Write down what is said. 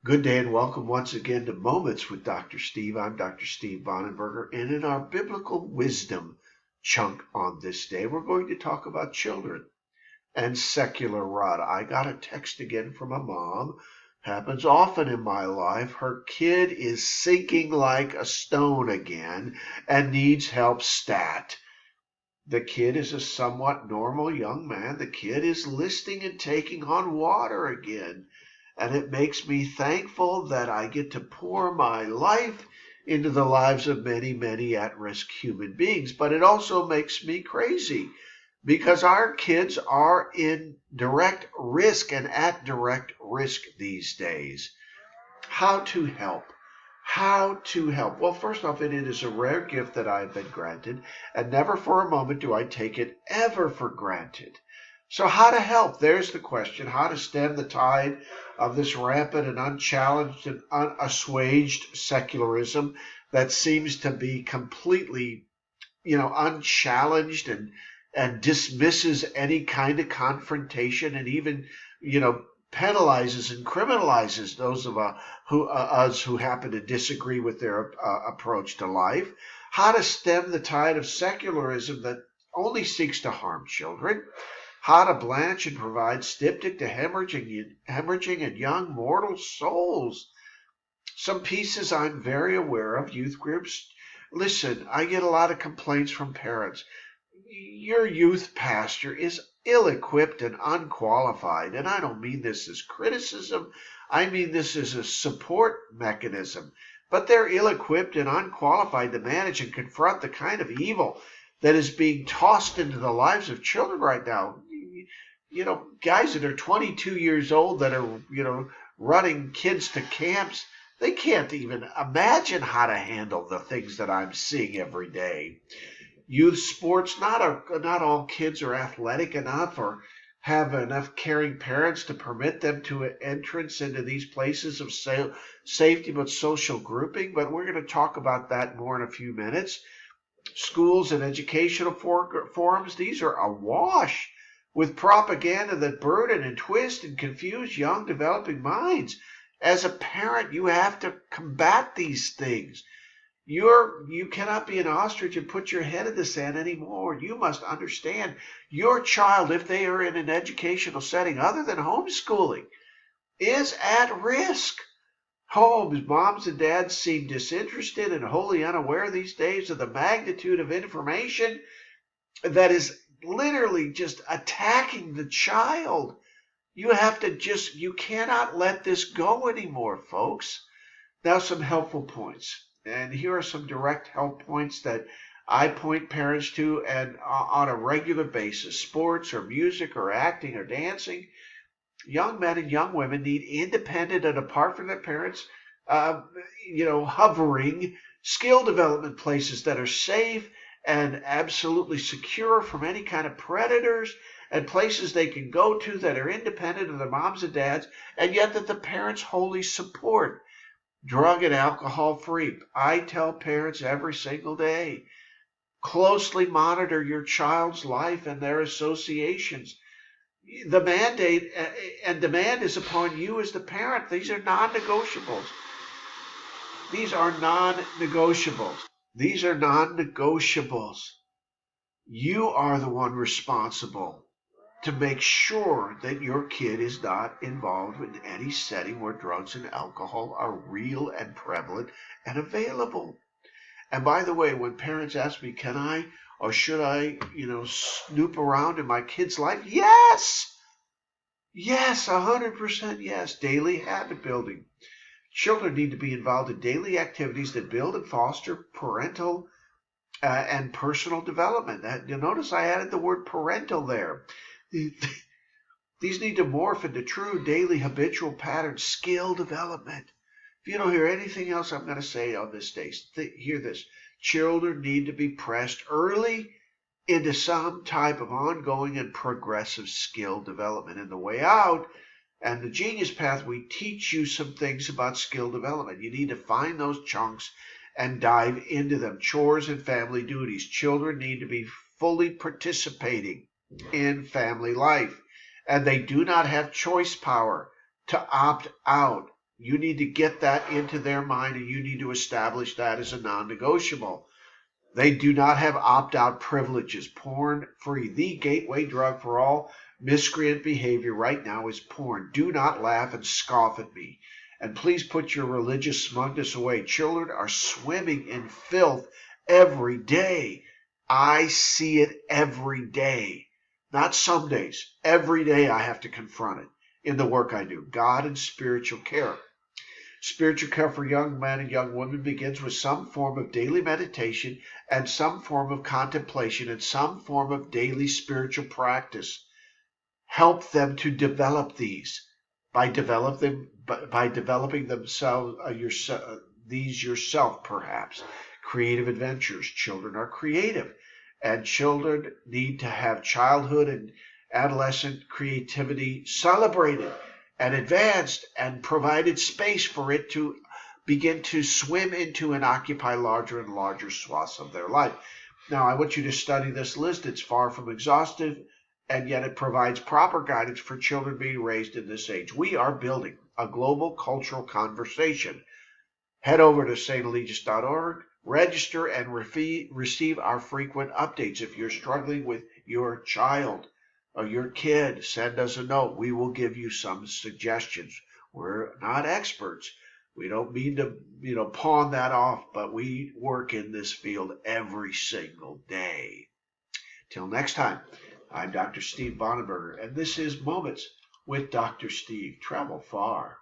Good day and welcome once again to Moments with Dr. Steve. I'm Dr. Steve Vonenberger, and in our biblical wisdom chunk on this day, we're going to talk about children and secular rut. I got a text again from a mom. Happens often in my life. Her kid is sinking like a stone again and needs help stat. The kid is a somewhat normal young man. The kid is listing and taking on water again. And it makes me thankful that I get to pour my life into the lives of many, many at-risk human beings. But it also makes me crazy because our kids are in direct risk and at direct risk these days. How to help? How to help? Well, first off, it is a rare gift that I've been granted, and never for a moment do I take it ever for granted. So how to help? There's the question. How to stem the tide of this rampant and unchallenged and unassuaged secularism that seems to be completely, unchallenged and dismisses any kind of confrontation and even, penalizes and criminalizes those of us who happen to disagree with their approach to life. How to stem the tide of secularism that only seeks to harm children. How to blanch and provide styptic to hemorrhaging and young mortal souls. Some pieces I'm very aware of, youth groups. Listen, I get a lot of complaints from parents. Your youth pastor is ill-equipped and unqualified, and I don't mean this as criticism. I mean this as a support mechanism. But they're ill-equipped and unqualified to manage and confront the kind of evil that is being tossed into the lives of children right now. Guys that are 22 years old that are, running kids to camps, they can't even imagine how to handle the things that I'm seeing every day. Youth sports, not all kids are athletic enough or have enough caring parents to permit them to entrance into these places of safety but social grouping. But we're going to talk about that more in a few minutes. Schools and educational forums, these are awash with propaganda that burden and twist and confuse young developing minds. As a parent, you have to combat these things. You cannot be an ostrich and put your head in the sand anymore. You must understand your child, if they are in an educational setting other than homeschooling, is at risk. Homes, moms and dads seem disinterested and wholly unaware these days of the magnitude of information that is literally just attacking the child. You cannot let this go anymore, folks. Now, some helpful points. And here are some direct help points that I point parents to and on a regular basis. Sports or music or acting or dancing. Young men and young women need independent and apart from their parents, hovering skill development places that are safe and absolutely secure from any kind of predators, and places they can go to that are independent of their moms and dads, and yet that the parents wholly support. Drug and alcohol free. I tell parents every single day, closely monitor your child's life and their associations. The mandate and demand is upon you as the parent. These are non-negotiables. These are non-negotiables. These are non-negotiables. You are the one responsible to make sure that your kid is not involved in any setting where drugs and alcohol are real and prevalent and available. And by the way, when parents ask me, can I or should I, snoop around in my kid's life? Yes! Yes, 100% yes. Daily habit building. Children need to be involved in daily activities that build and foster parental and personal development. You'll notice I added the word parental there. These need to morph into true daily habitual patterns, skill development. If you don't hear anything else I'm going to say on this day, hear this. Children need to be pressed early into some type of ongoing and progressive skill development. And the way out and the Genius Path, we teach you some things about skill development. You need to find those chunks and dive into them. Chores and family duties. Children need to be fully participating in family life, and they do not have choice power to opt out You need to get that into their mind, and you need to establish that as a non-negotiable. They do not have opt-out privileges. Porn free. The gateway drug for all miscreant behavior right now is porn. Do not laugh and scoff at me. And please put your religious smugness away. Children are swimming in filth every day. I see it every day. Not some days. Every day I have to confront it in the work I do. God and spiritual care. Spiritual care for young men and young women begins with some form of daily meditation and some form of contemplation and some form of daily spiritual practice. Help them to develop these by developing themselves, these yourself, perhaps. Creative adventures. Children are creative, and children need to have childhood and adolescent creativity celebrated and advanced and provided space for it to begin to swim into and occupy larger and larger swaths of their life. Now, I want you to study this list. It's far from exhaustive, and yet it provides proper guidance for children being raised in this age. We are building a global cultural conversation. Head over to stalegious.org, register, and receive our frequent updates. If you're struggling with your child or your kid, send us a note. We will give you some suggestions. We're not experts. We don't mean to, pawn that off, but we work in this field every single day. Till next time, I'm Dr. Steve Bonenberger, and this is Moments with Dr. Steve. Travel far.